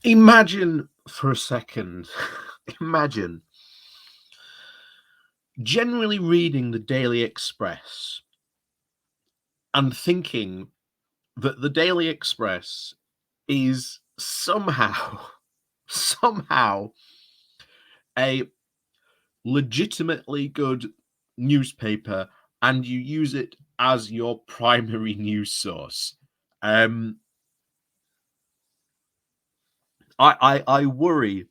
Imagine for a second, imagine generally reading the Daily Express and thinking that the Daily Express is somehow, somehow a legitimately good newspaper and you use it as your primary news source. I worry.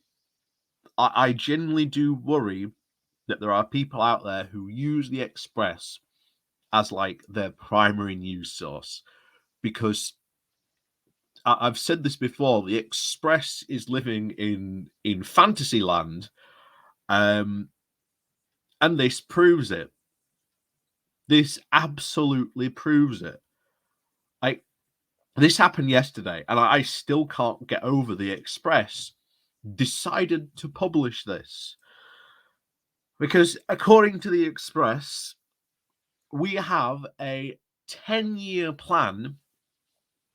I genuinely do worry that there are people out there who use the Express as like their primary news source because I've said this before. The Express is living in fantasy land, and this proves it. This absolutely proves it. Like this happened yesterday, and I still can't get over the Express decided to publish this because, according to the Express, we have a 10-year plan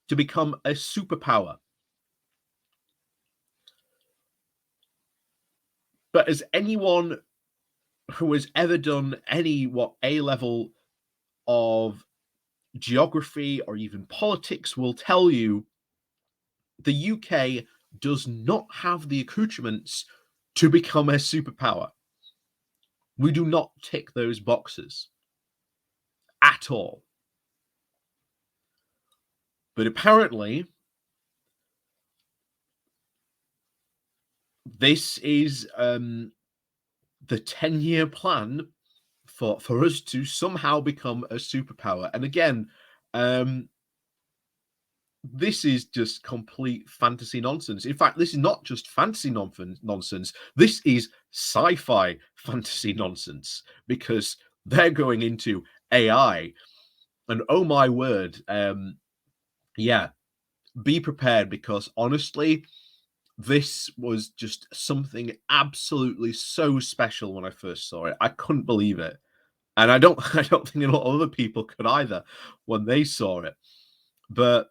to become a superpower. But as anyone who has ever done any A-level of geography or even politics will tell you, the UK does not have the accoutrements to become a superpower. We do not tick those boxes at all. But apparently, this is the 10-year plan for us to somehow become a superpower. And again, this is just complete fantasy nonsense. In fact, this is not just fantasy nonsense. This is sci-fi fantasy nonsense because they're going into AI. And oh my word, yeah, be prepared because honestly, this was just something absolutely so special when I first saw it. I couldn't believe it. And I don't think a lot of other people could either when they saw it. But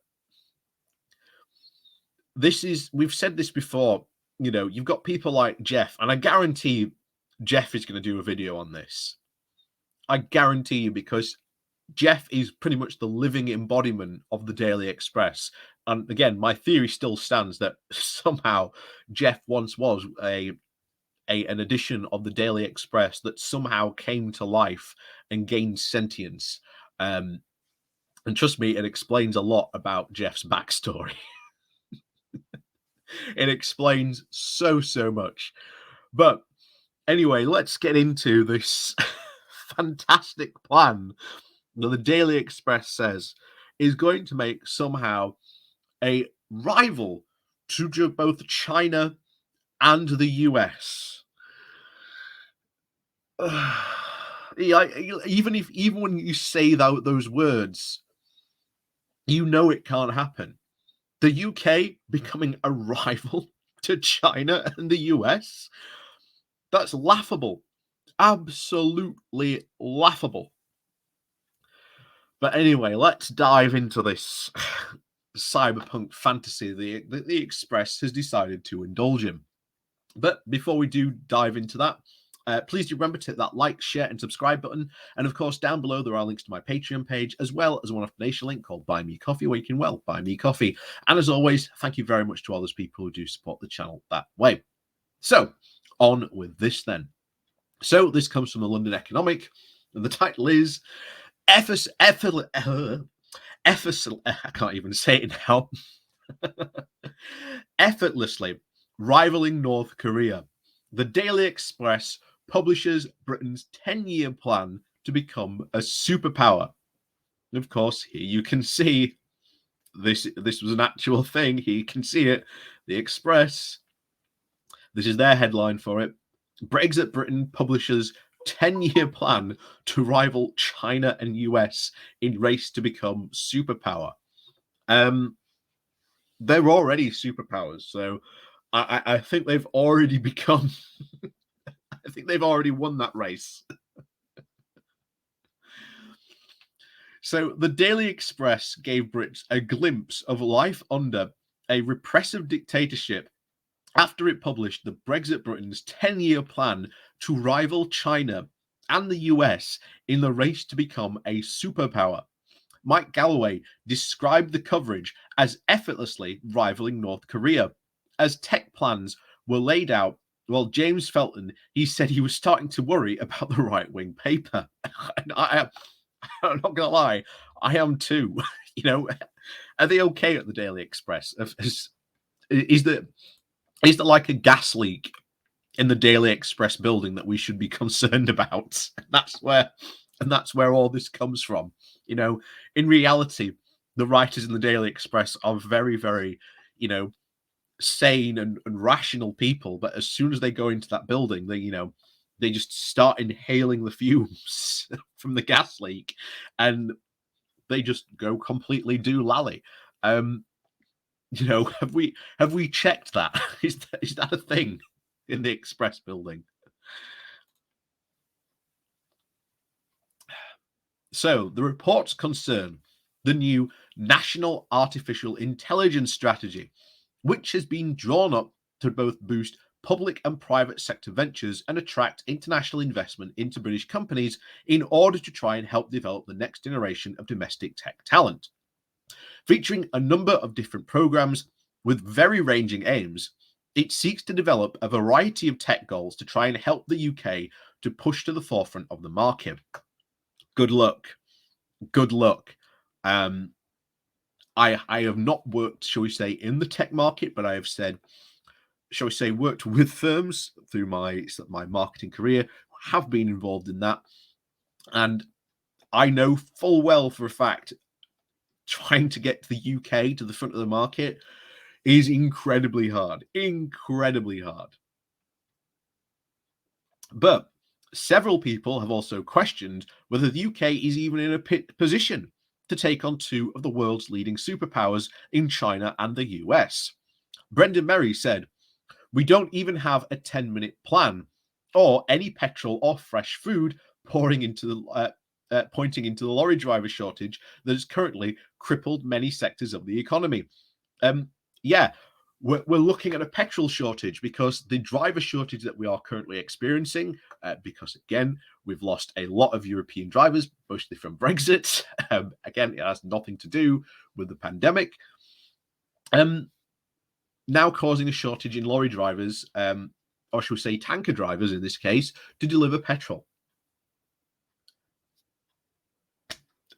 we've said this before, you've got people like Jeff, and I guarantee Jeff is going to do a video on this. I guarantee you, because Jeff is pretty much the living embodiment of the Daily Express. And again, my theory still stands that somehow Jeff once was an edition of the Daily Express that somehow came to life and gained sentience. And trust me, it explains a lot about Jeff's backstory. It explains so much. But anyway, let's get into this fantastic plan that the Daily Express says is going to make somehow a rival to both China and the US. Even when you say those words, it can't happen. The UK becoming a rival to China and the US? That's laughable. Absolutely laughable. But anyway, let's dive into this cyberpunk fantasy the Express has decided to indulge in. But before we do dive into that, please do remember to hit that like, share, and subscribe button. And of course, down below, there are links to my Patreon page, as well as a one-off donation link called Buy Me Coffee, where you can, buy me coffee. And as always, thank you very much to all those people who do support the channel that way. So, on with this then. So, this comes from the London Economic, and the title is I can't even say it now. Effortlessly rivaling North Korea. The Daily Express publishes Britain's 10-year plan to become a superpower. Of course, here you can see this was an actual thing. Here you can see it. The Express. This is their headline for it. Brexit Britain publishes 10-year plan to rival China and US in race to become superpower. They're already superpowers, so I think they've already become. I think they've already won that race. So the Daily Express gave Brits a glimpse of life under a repressive dictatorship after it published the Brexit Britain's 10-year plan to rival China and the US in the race to become a superpower. Mike Galloway described the coverage as effortlessly rivaling North Korea. As tech plans were laid out, well, James Felton, he said he was starting to worry about the right-wing paper. And I'm not going to lie, I am too. You know, are they okay at the Daily Express? Is there like a gas leak in the Daily Express building that we should be concerned about? That's where all this comes from. You know, in reality, the writers in the Daily Express are very, very, sane and rational people. But as soon as they go into that building, they just start inhaling the fumes from the gas leak, and they just go completely doolally. Have we checked that? Is that a thing in the Express building? So the reports concern the new National Artificial Intelligence Strategy, which has been drawn up to both boost public and private sector ventures and attract international investment into British companies in order to try and help develop the next generation of domestic tech talent. Featuring a number of different programs with very ranging aims, it seeks to develop a variety of tech goals to try and help the UK to push to the forefront of the market. Good luck. Good luck. I have not worked, shall we say, in the tech market, but I have shall we say, worked with firms through my marketing career, have been involved in that. And I know full well for a fact, trying to get to the UK to the front of the market is incredibly hard. Incredibly hard. But several people have also questioned whether the UK is even in a position to take on two of the world's leading superpowers in China and the US. Brendan Merry said, "We don't even have a 10-minute plan or any petrol or fresh food pointing into the lorry driver shortage that has currently crippled many sectors of the economy." Yeah, we're looking at a petrol shortage because the driver shortage that we are currently experiencing, because again, we've lost a lot of European drivers, mostly from Brexit. Again, it has nothing to do with the pandemic. Now causing a shortage in lorry drivers, or should we say tanker drivers in this case, to deliver petrol.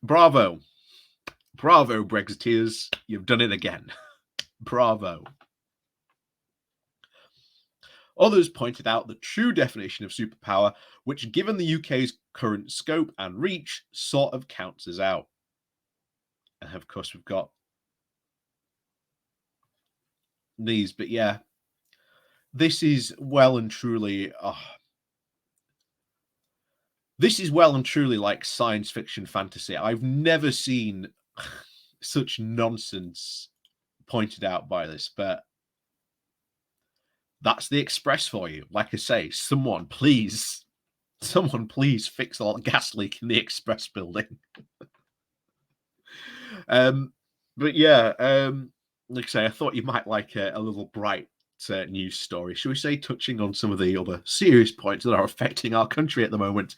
Bravo. Bravo, Brexiteers. You've done it again. Bravo. Others pointed out the true definition of superpower, which, given the UK's current scope and reach, sort of counts us out. And of course, we've got these, but yeah, this is well and truly. This is well and truly like science fiction fantasy. I've never seen such nonsense pointed out by this, but that's the Express for you. Like I say, someone please fix all the gas leak in the Express building. But yeah, like I say, I thought you might like a little bright news story, shall we say, touching on some of the other serious points that are affecting our country at the moment.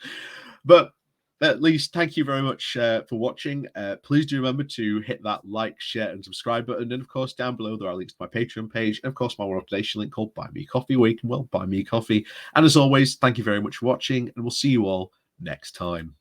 But at least, thank you very much for watching. Please do remember to hit that like, share, and subscribe button. And of course, down below, there are links to my Patreon page. And of course, my one donation link called Buy Me Coffee, where you can, buy me coffee. And as always, thank you very much for watching. And we'll see you all next time.